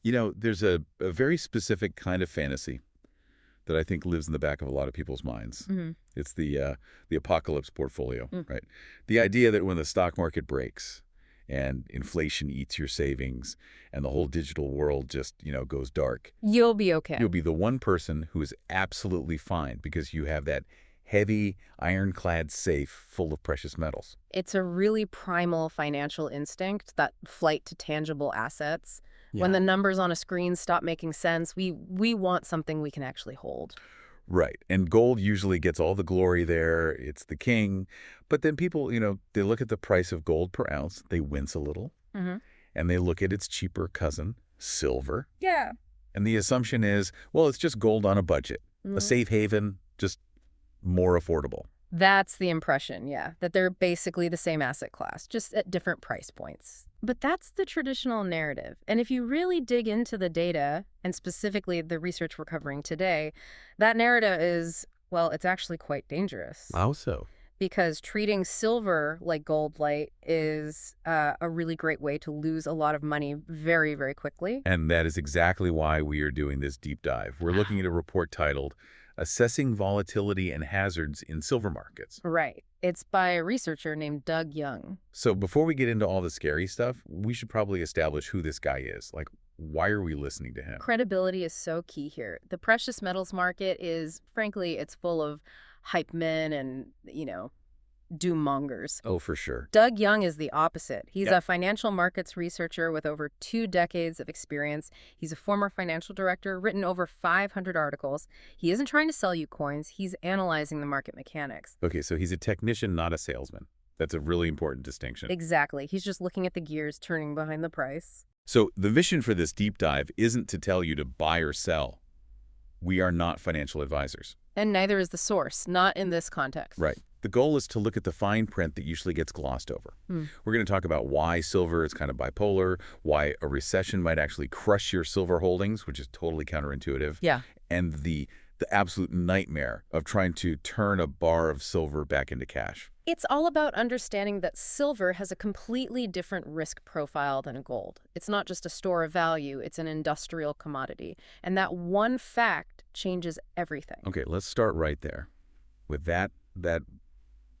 There's a very specific kind of fantasy that I think lives in the back of a lot of people's minds. It's the apocalypse portfolio, right? The idea that when the stock market breaks and inflation eats your savings and the whole digital world just, goes dark, You'll be okay. you'll be the one person who is absolutely fine because you have that heavy, ironclad safe full of precious metals. It's a really primal financial instinct, that flight to tangible assets. When the numbers on a screen stop making sense, we want something we can actually hold. Right. And gold usually gets all the glory there. It's the king. But then people, they look at the price of gold per ounce. They wince a little. And they look at its cheaper cousin, silver. Yeah. And the assumption is, well, it's just gold on a budget. A safe haven, just more affordable. That's the impression, yeah, that they're basically the same asset class, just at different price points. But that's the traditional narrative. And if you really dig into the data, and specifically the research we're covering today, that narrative is, well, it's actually quite dangerous. How so? Because treating silver like gold light is a really great way to lose a lot of money very, very quickly. And that is exactly why we are doing this deep dive. We're looking at a report titled Assessing Volatility and Hazards in Silver Markets. Right. It's by a researcher named Doug Young. So before we get into all the scary stuff, we should probably establish who this guy is. Like, why are we listening to him? Credibility is so key here. The precious metals market is, frankly, it's full of hype men and, doom mongers. Oh, for sure. Doug Young is the opposite. He's a financial markets researcher with over 2 decades of experience. He's a former financial director, written over 500 articles. He isn't trying to sell you coins. He's analyzing the market mechanics. Okay, so he's a technician, not a salesman. That's a really important distinction. Exactly. He's just looking at the gears turning behind the price. So the mission for this deep dive isn't to tell you to buy or sell. We are not financial advisors. And neither is the source, not in this context. Right. The goal is to look at the fine print that usually gets glossed over. We're going to talk about why silver is kind of bipolar, why a recession might actually crush your silver holdings, which is totally counterintuitive. Yeah. And the absolute nightmare of trying to turn a bar of silver back into cash. It's all about understanding that silver has a completely different risk profile than gold. It's not just a store of value, it's an industrial commodity. And that one fact changes everything. Okay, let's start right there with that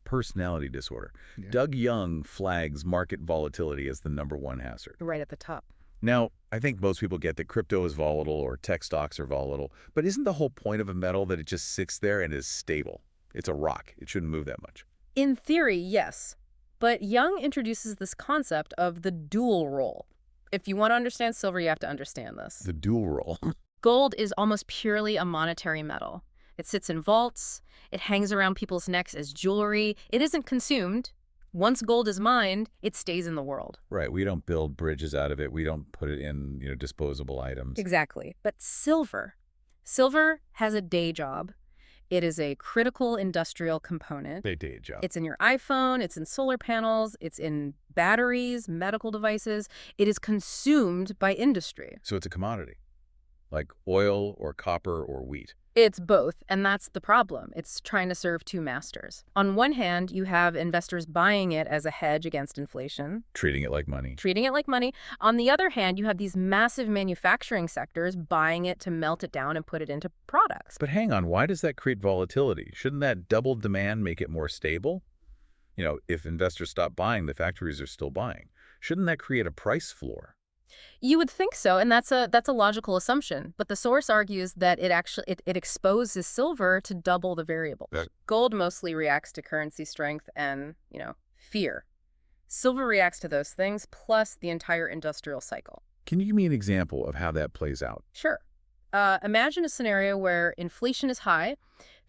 personality disorder. Yeah. Doug Young flags market volatility as the #1 hazard. Right at the top. Now, I think most people get that crypto is volatile or tech stocks are volatile, but isn't the whole point of a metal that it just sits there and is stable? It's a rock. It shouldn't move that much. In theory, yes. But Young introduces this concept of the dual role. If you want to understand silver, you have to understand this. The dual role. Gold is almost purely a monetary metal. It sits in vaults. It hangs around people's necks as jewelry. It isn't consumed. Once gold is mined, it stays in the world. Right. We don't build bridges out of it. We don't put it in, disposable items. Exactly. But silver has a day job. It is a critical industrial component. A day job. It's in your iPhone. It's in solar panels. It's in batteries, medical devices. It is consumed by industry. So it's a commodity, like oil or copper or wheat. It's both, and that's the problem. It's trying to serve 2 masters. On one hand, you have investors buying it as a hedge against inflation. Treating it like money. On the other hand, you have these massive manufacturing sectors buying it to melt it down and put it into products. But hang on, why does that create volatility? Shouldn't that double demand make it more stable? If investors stop buying, the factories are still buying. Shouldn't that create a price floor? You would think so, and that's a logical assumption. But the source argues that it exposes silver to double the variables. Gold mostly reacts to currency strength and, fear. Silver reacts to those things, plus the entire industrial cycle. Can you give me an example of how that plays out? Sure. Imagine a scenario where inflation is high.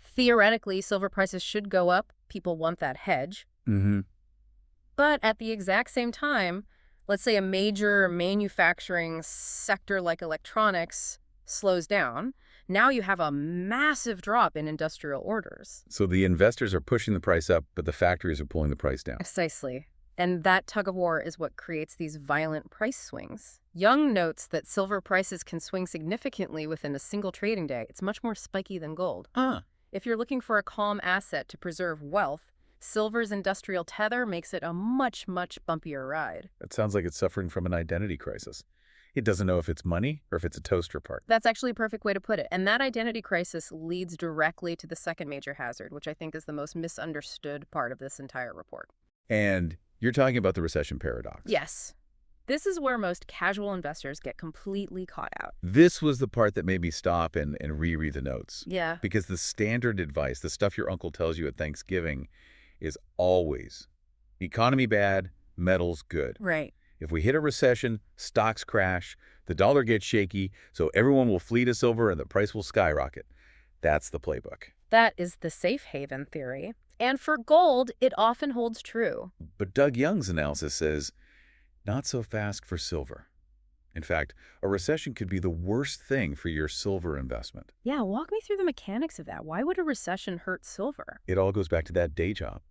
Theoretically, silver prices should go up. People want that hedge. But at the exact same time, let's say a major manufacturing sector like electronics slows down. Now you have a massive drop in industrial orders. So the investors are pushing the price up, but the factories are pulling the price down. Precisely. And that tug of war is what creates these violent price swings. Young notes that silver prices can swing significantly within a single trading day. It's much more spiky than gold. If you're looking for a calm asset to preserve wealth, silver's industrial tether makes it a much, much bumpier ride. That sounds like it's suffering from an identity crisis. It doesn't know if it's money or if it's a toaster part. That's actually a perfect way to put it. And that identity crisis leads directly to the second major hazard, which I think is the most misunderstood part of this entire report. And you're talking about the recession paradox. Yes. This is where most casual investors get completely caught out. This was the part that made me stop and reread the notes. Yeah. Because the standard advice, the stuff your uncle tells you at Thanksgiving, is always economy bad, metals good. Right. If we hit a recession, stocks crash, the dollar gets shaky, so everyone will flee to silver and the price will skyrocket. That's the playbook. That is the safe haven theory. And for gold, it often holds true. But Doug Young's analysis says, not so fast for silver. In fact, a recession could be the worst thing for your silver investment. Yeah, walk me through the mechanics of that. Why would a recession hurt silver? It all goes back to that day job.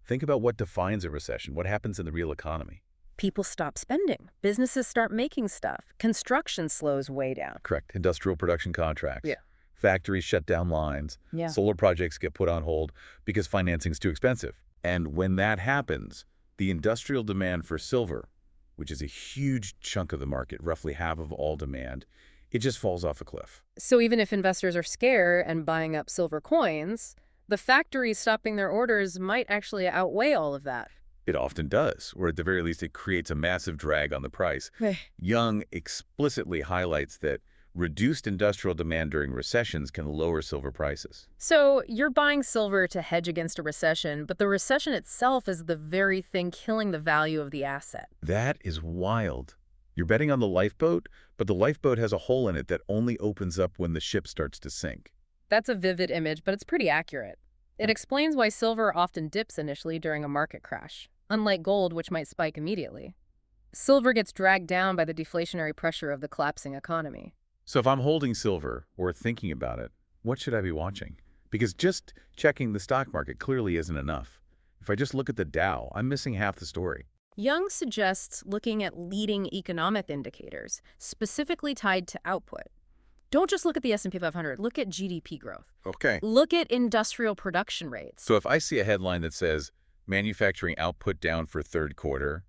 Think about what defines a recession, what happens in the real economy. People stop spending. Businesses start making stuff. Construction slows way down. Correct. Industrial production contracts. Yeah. Factories shut down lines. Yeah. Solar projects get put on hold because financing's too expensive. And when that happens, the industrial demand for silver, which is a huge chunk of the market, roughly half of all demand, it just falls off a cliff. So even if investors are scared and buying up silver coins, the factories stopping their orders might actually outweigh all of that. It often does, or at the very least, it creates a massive drag on the price. Young explicitly highlights that reduced industrial demand during recessions can lower silver prices. So you're buying silver to hedge against a recession, but the recession itself is the very thing killing the value of the asset. That is wild. You're betting on the lifeboat, but the lifeboat has a hole in it that only opens up when the ship starts to sink. That's a vivid image, but it's pretty accurate. It explains why silver often dips initially during a market crash, unlike gold, which might spike immediately. Silver gets dragged down by the deflationary pressure of the collapsing economy. So if I'm holding silver or thinking about it, what should I be watching? Because just checking the stock market clearly isn't enough. If I just look at the Dow, I'm missing half the story. Young suggests looking at leading economic indicators, specifically tied to output. Don't just look at the S&P 500, look at GDP growth. Okay. Look at industrial production rates. So if I see a headline that says, manufacturing output down for third quarter,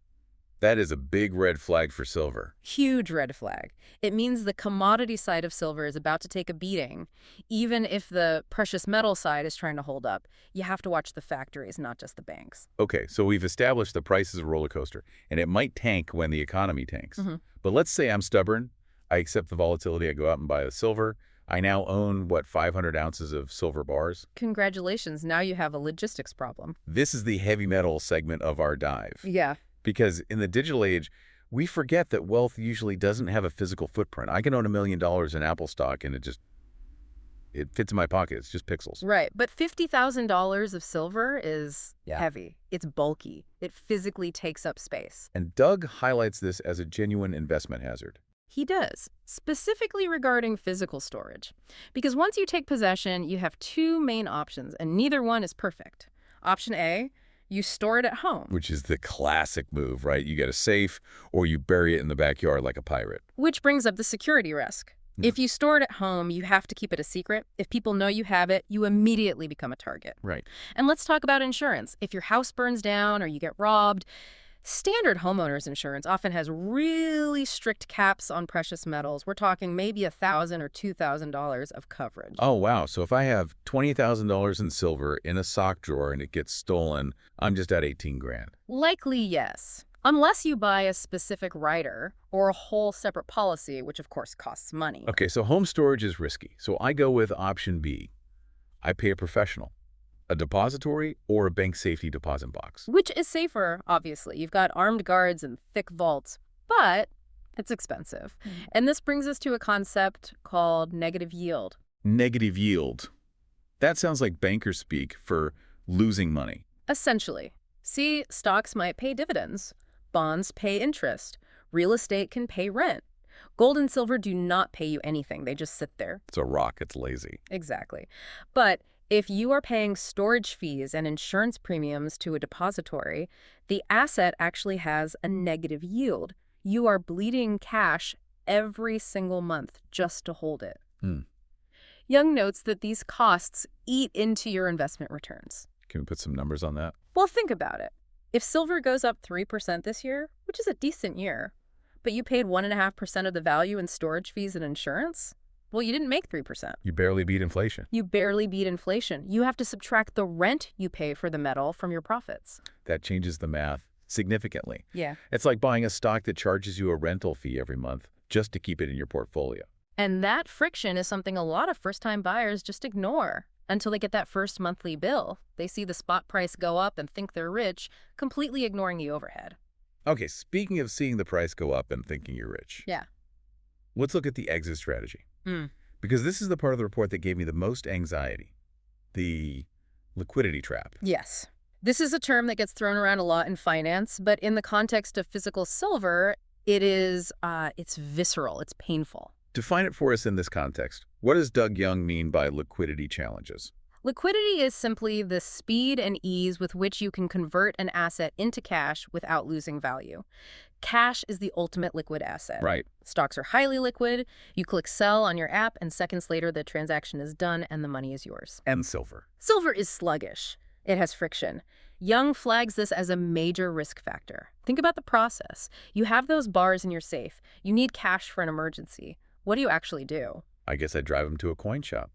that is a big red flag for silver. Huge red flag. It means the commodity side of silver is about to take a beating. Even if the precious metal side is trying to hold up, you have to watch the factories, not just the banks. Okay, so we've established the price is a roller coaster, and it might tank when the economy tanks. But let's say I'm stubborn. I accept the volatility. I go out and buy the silver. I now own, 500 ounces of silver bars? Congratulations. Now you have a logistics problem. This is the heavy metal segment of our dive. Yeah. Because in the digital age, we forget that wealth usually doesn't have a physical footprint. I can own $1 million in Apple stock and it fits in my pocket. It's just pixels. Right. But $50,000 of silver is heavy. It's bulky. It physically takes up space. And Doug highlights this as a genuine investment hazard. He does, specifically regarding physical storage. Because once you take possession, you have two main options, and neither one is perfect. Option A, you store it at home. Which is the classic move, right? You get a safe or you bury it in the backyard like a pirate. Which brings up the security risk. If you store it at home, you have to keep it a secret. If people know you have it, you immediately become a target. Right. And let's talk about insurance. If your house burns down or you get robbed, standard homeowners insurance often has really strict caps on precious metals. We're talking maybe $1,000 or $2,000 of coverage. Oh, wow. So if I have $20,000 in silver in a sock drawer and it gets stolen, I'm just at 18 grand. Likely, yes. Unless you buy a specific rider or a whole separate policy, which of course costs money. Okay, so home storage is risky. So I go with option B. I pay a professional. A depository or a bank safety deposit box. Which is safer, obviously. You've got armed guards and thick vaults, but it's expensive. And this brings us to a concept called negative yield. Negative yield. That sounds like banker speak for losing money. Essentially. See, stocks might pay dividends. Bonds pay interest. Real estate can pay rent. Gold and silver do not pay you anything. They just sit there. It's a rock. It's lazy. Exactly. But if you are paying storage fees and insurance premiums to a depository, the asset actually has a negative yield. You are bleeding cash every single month just to hold it. Young notes that these costs eat into your investment returns. Can we put some numbers on that? Well, think about it. If silver goes up 3% this year, which is a decent year, But you paid 1.5% of the value in storage fees and insurance? Well, you didn't make 3%. You barely beat inflation. You barely beat inflation. You have to subtract the rent you pay for the metal from your profits. That changes the math significantly. Yeah. It's like buying a stock that charges you a rental fee every month just to keep it in your portfolio. And that friction is something a lot of first-time buyers just ignore until they get that first monthly bill. They see the spot price go up and think they're rich, completely ignoring the overhead. Okay, speaking of seeing the price go up and thinking you're rich. Yeah. Let's look at the exit strategy. Mm. Because this is the part of the report that gave me the most anxiety. The liquidity trap. Yes. This is a term that gets thrown around a lot in finance, but in the context of physical silver, it's visceral, it's painful. Define it for us in this context. What does Doug Young mean by liquidity challenges? Liquidity is simply the speed and ease with which you can convert an asset into cash without losing value. Cash is the ultimate liquid asset. Right. Stocks are highly liquid. You click sell on your app, and seconds later, the transaction is done and the money is yours. And silver. Silver is sluggish. It has friction. Young flags this as a major risk factor. Think about the process. You have those bars in your safe. You need cash for an emergency. What do you actually do? I guess I drive them to a coin shop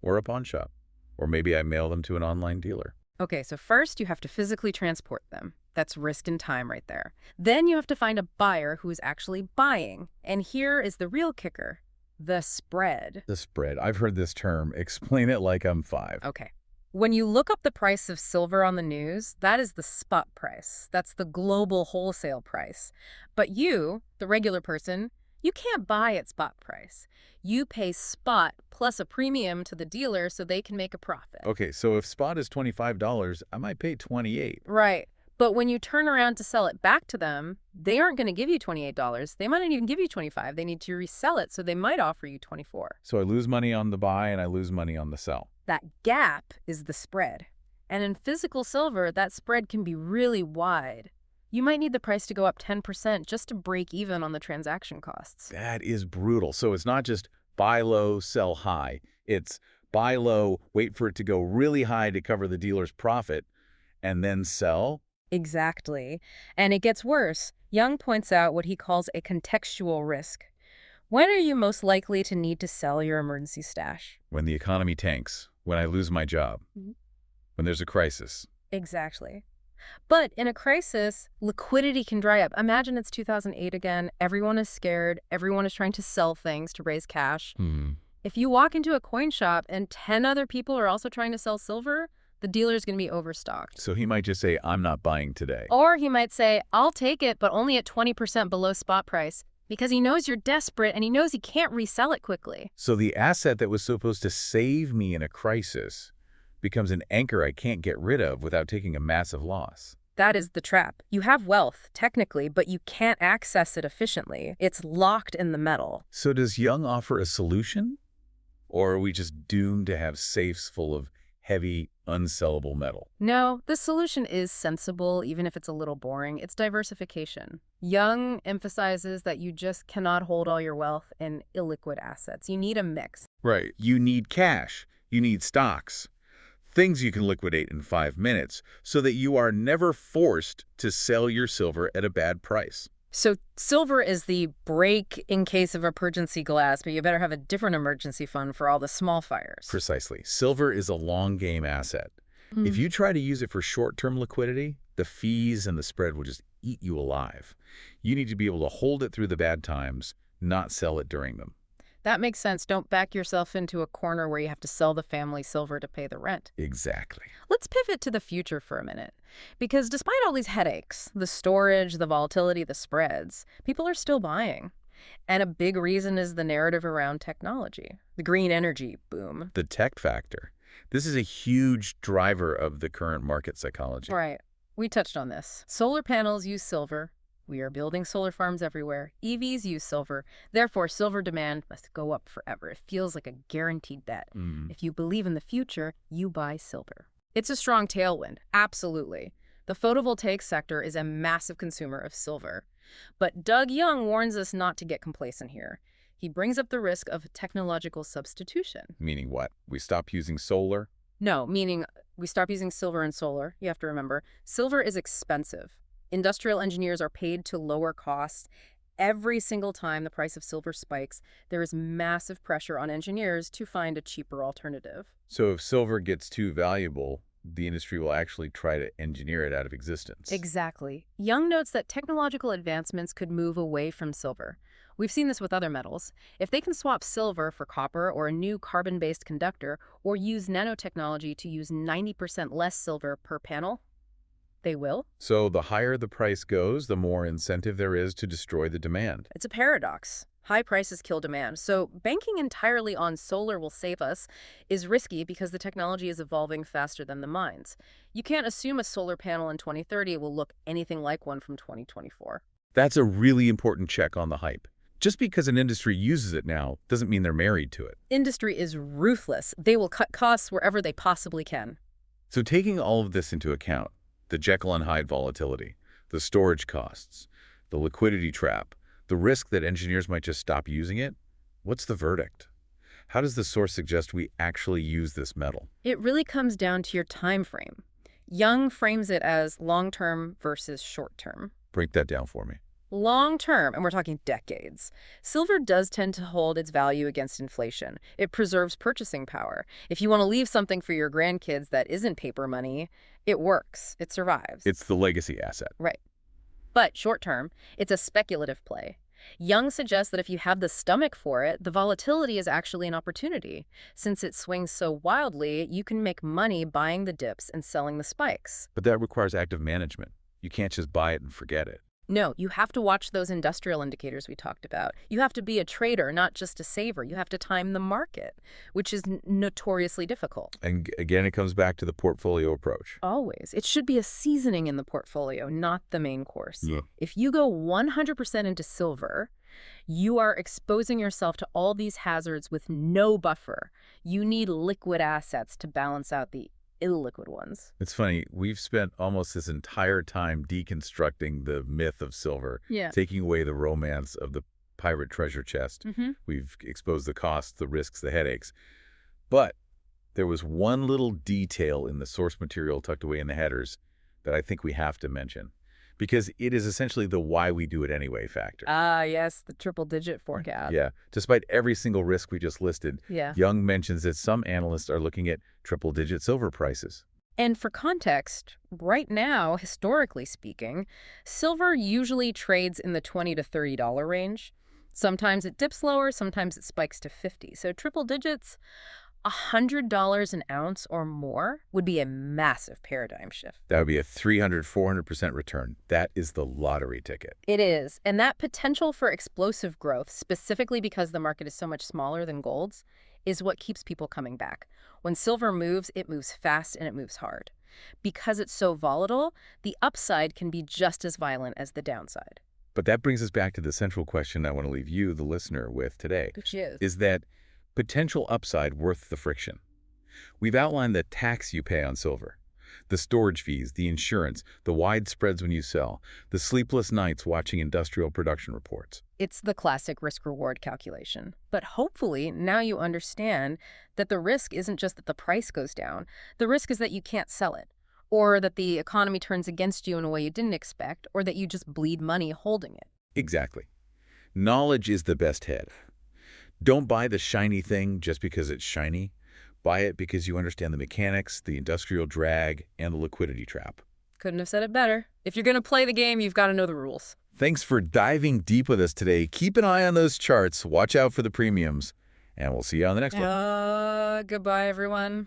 or a pawn shop. Or maybe I mail them to an online dealer. Okay, so first you have to physically transport them. That's risk and time right there. Then you have to find a buyer who is actually buying. And here is the real kicker, the spread. The spread. I've heard this term. Explain it like I'm 5. Okay. When you look up the price of silver on the news, that is the spot price. That's the global wholesale price. But you, the regular person, you can't buy at spot price. You pay spot plus a premium to the dealer so they can make a profit. Okay, so if spot is $25, I might pay $28. Right. But when you turn around to sell it back to them, they aren't going to give you $28. They might not even give you $25. They need to resell it, so they might offer you $24. So I lose money on the buy and I lose money on the sell. That gap is the spread. And in physical silver, that spread can be really wide. You might need the price to go up 10% just to break even on the transaction costs. That is brutal. So it's not just buy low, sell high. It's buy low, wait for it to go really high to cover the dealer's profit, and then sell? Exactly. And it gets worse. Young points out what he calls a contextual risk. When are you most likely to need to sell your emergency stash? When the economy tanks, when I lose my job, when there's a crisis. Exactly. But in a crisis, liquidity can dry up. Imagine it's 2008 again. Everyone is scared. Everyone is trying to sell things to raise cash. If you walk into a coin shop and 10 other people are also trying to sell silver, the dealer's going to be overstocked. So he might just say, I'm not buying today. Or he might say, I'll take it, but only at 20% below spot price, because he knows you're desperate and he knows he can't resell it quickly. So the asset that was supposed to save me in a crisis becomes an anchor I can't get rid of without taking a massive loss. That is the trap. You have wealth, technically, but you can't access it efficiently. It's locked in the metal. So does Young offer a solution? Or are we just doomed to have safes full of heavy, unsellable metal? No, the solution is sensible, even if it's a little boring. It's diversification. Young emphasizes that you just cannot hold all your wealth in illiquid assets. You need a mix. Right. You need cash. You need stocks. Things you can liquidate in 5 minutes so that you are never forced to sell your silver at a bad price. So silver is the break in case of emergency glass, but you better have a different emergency fund for all the small fires. Precisely. Silver is a long game asset. If you try to use it for short-term liquidity, the fees and the spread will just eat you alive. You need to be able to hold it through the bad times, not sell it during them. That makes sense. Don't back yourself into a corner where you have to sell the family silver to pay the rent. Exactly. Let's pivot to the future for a minute. Because despite all these headaches, the storage, the volatility, the spreads, people are still buying. And a big reason is the narrative around technology, the green energy boom. The tech factor. This is a huge driver of the current market psychology. Right. We touched on this. Solar panels use silver. We are building solar farms everywhere. EVs use silver. Therefore, silver demand must go up forever. It feels like a guaranteed bet. If you believe in the future, you buy silver. It's a strong tailwind, absolutely. The photovoltaic sector is a massive consumer of silver. But Doug Young warns us not to get complacent here. He brings up the risk of technological substitution. Meaning what? We stop using solar? No, meaning we stop using silver and solar. You have to remember, silver is expensive. Industrial engineers are paid to lower costs, Every single time the price of silver spikes, there is massive pressure on engineers to find a cheaper alternative. So if silver gets too valuable, the industry will actually try to engineer it out of existence. Exactly. Young notes that technological advancements could move away from silver. We've seen this with other metals. If they can swap silver for copper or a new carbon-based conductor, or use nanotechnology to use 90% less silver per panel, they will. So the higher the price goes, the more incentive there is to destroy the demand. It's a paradox. High prices kill demand. So banking entirely on solar will save us is risky because the technology is evolving faster than the mines. You can't assume a solar panel in 2030 will look anything like one from 2024. That's a really important check on the hype. Just because an industry uses it now doesn't mean they're married to it. Industry is ruthless. They will cut costs wherever they possibly can. So taking all of this into account, the Jekyll and Hyde volatility, the storage costs, the liquidity trap, the risk that engineers might just stop using it, what's the verdict? How does the source suggest we actually use this metal? It really comes down to your time frame. Young frames it as long-term versus short-term. Break that down for me. Long-term, and we're talking decades, silver does tend to hold its value against inflation. It preserves purchasing power. If you want to leave something for your grandkids that isn't paper money, it works. It survives. It's the legacy asset. Right. But short-term, it's a speculative play. Young suggests that if you have the stomach for it, the volatility is actually an opportunity. Since it swings so wildly, you can make money buying the dips and selling the spikes. But that requires active management. You can't just buy it and forget it. No, you have to watch those industrial indicators we talked about. You have to be a trader, not just a saver. You have to time the market, which is notoriously difficult. And again, it comes back to the portfolio approach. Always. It should be a seasoning in the portfolio, not the main course. Yeah. If you go 100% into silver, you are exposing yourself to all these hazards with no buffer. You need liquid assets to balance out the illiquid ones. It's funny, we've spent almost this entire time deconstructing the myth of silver, taking away the romance of the pirate treasure chest. We've exposed the costs, the risks, the headaches. But there was one little detail in the source material tucked away in the headers that I think we have to mention, because it is essentially the why we do it anyway factor. Ah, yes, the triple-digit forecast. Yeah. Despite every single risk we just listed, Young mentions that some analysts are looking at triple-digit silver prices. And for context, right now, historically speaking, silver usually trades in the $20 to $30 range. Sometimes it dips lower, sometimes it spikes to 50. So triple digits, $100 an ounce or more would be a massive paradigm shift. That would be a 300–400% return. That is the lottery ticket. It is. And that potential for explosive growth, specifically because the market is so much smaller than gold's, is what keeps people coming back. When silver moves, it moves fast and it moves hard. Because it's so volatile, the upside can be just as violent as the downside. But that brings us back to the central question I want to leave you, the listener, with today. Which is? Is that potential upside worth the friction? We've outlined the tax you pay on silver, the storage fees, the insurance, the wide spreads when you sell, the sleepless nights watching industrial production reports. It's the classic risk-reward calculation. But hopefully, now you understand that the risk isn't just that the price goes down. The risk is that you can't sell it, or that the economy turns against you in a way you didn't expect, or that you just bleed money holding it. Exactly. Knowledge is the best hedge. Don't buy the shiny thing just because it's shiny. Buy it because you understand the mechanics, the industrial drag, and the liquidity trap. Couldn't have said it better. If you're going to play the game, you've got to know the rules. Thanks for diving deep with us today. Keep an eye on those charts. Watch out for the premiums. And we'll see you on the next one. Goodbye, everyone.